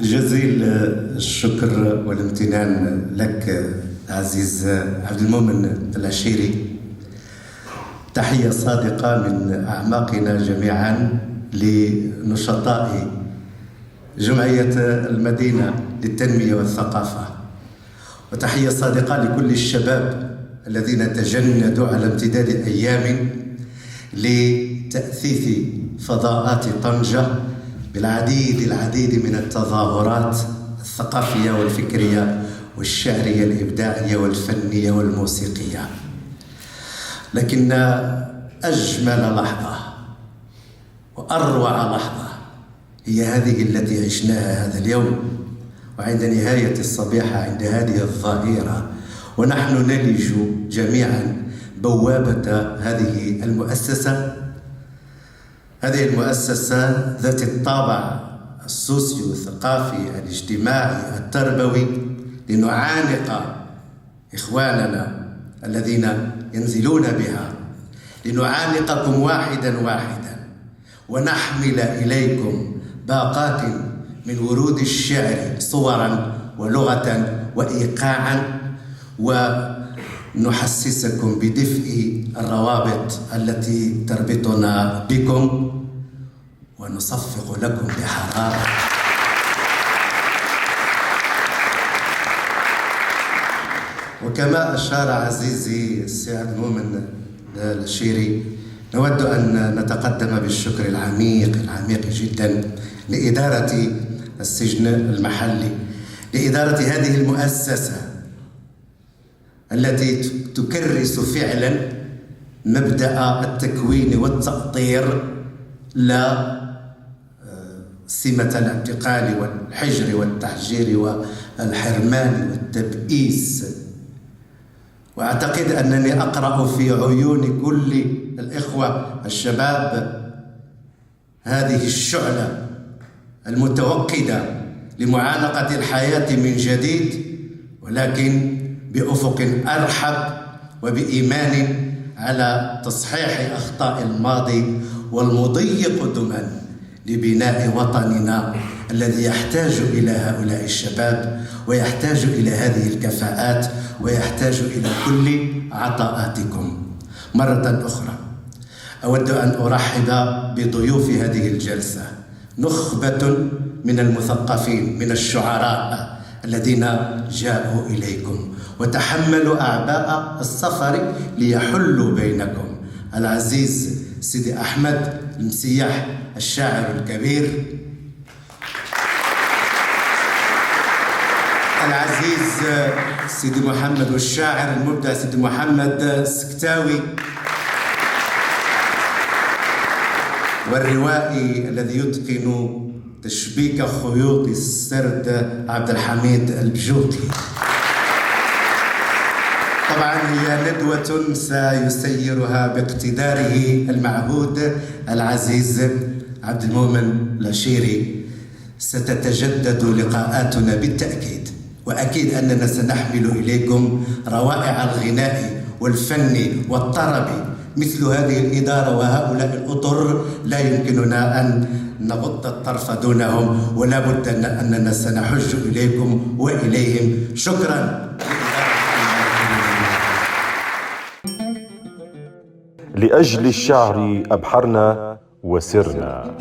جزيل الشكر والامتنان لك عزيز عبد المؤمن العشيري. تحية صادقة من أعماقنا جميعا لنشطاء جمعية المدينة للتنمية والثقافة، وتحية صادقة لكل الشباب الذين تجندوا على امتداد أيام لتأثيث فضاءات طنجة بالعديد من التظاهرات الثقافية والفكرية والشعرية الإبداعية والفنية والموسيقية. لكن أجمل لحظة وأروع لحظة هي هذه التي عشناها هذا اليوم، وعند نهاية الصبيحة عند هذه الظهيرة ونحن نلج جميعا بوابة هذه المؤسسة ذات الطابع السوسيو الثقافي الاجتماعي التربوي، لنعانق إخواننا الذين ينزلون بها، لنعانقكم واحدا ونحمل إليكم باقات من ورود الشعر صورا ولغة وإيقاعا، ونحسسكم بدفء الروابط التي تربطنا بكم، ونصفق لكم بحرارة. وكما أشار عزيزي السي عبد المؤمن العشيري، نود أن نتقدم بالشكر العميق جدا لإدارة السجن المحلي، لإدارة هذه المؤسسة التي تكرس فعلا مبدأ التكوين والتأطير لا سمة الاعتقال والحجر والتحجير والحرمان والتبئيس. وأعتقد أنني أقرأ في عيون كل الإخوة الشباب هذه الشعلة المتوقدة لمعانقة الحياة من جديد، ولكن بأفق أرحب وبإيمان على تصحيح أخطاء الماضي والمضي قدما لبناء وطننا الذي يحتاج إلى هؤلاء الشباب، ويحتاج إلى هذه الكفاءات، ويحتاج إلى كل عطاءاتكم. مرة أخرى أود أن أرحب بضيوف هذه الجلسة، نخبة من المثقفين من الشعراء الذين جاءوا إليكم وتحملوا أعباء السفر ليحلوا بينكم. العزيز سيدي أحمد المسيح الشاعر الكبير، العزيز سيدي محمد والشاعر المبدع سيدي محمد السكتاوي، والروائي الذي يتقن تشبيك خيوط السرد عبد الحميد البجوطي. طبعا هي ندوة سيسيرها باقتداره المعهود العزيز عبد المؤمن العشيري. ستتجدد لقاءاتنا بالتأكيد، وأكيد أننا سنحمل إليكم روائع الغناء والفن والطرب مثل هذه الإدارة وهؤلاء الأطر. لا يمكننا أن نغض الطرف دونهم، ولا بد أننا سنحج إليكم وإليهم. شكرا. لأجل الشعر أبحرنا وسرنا.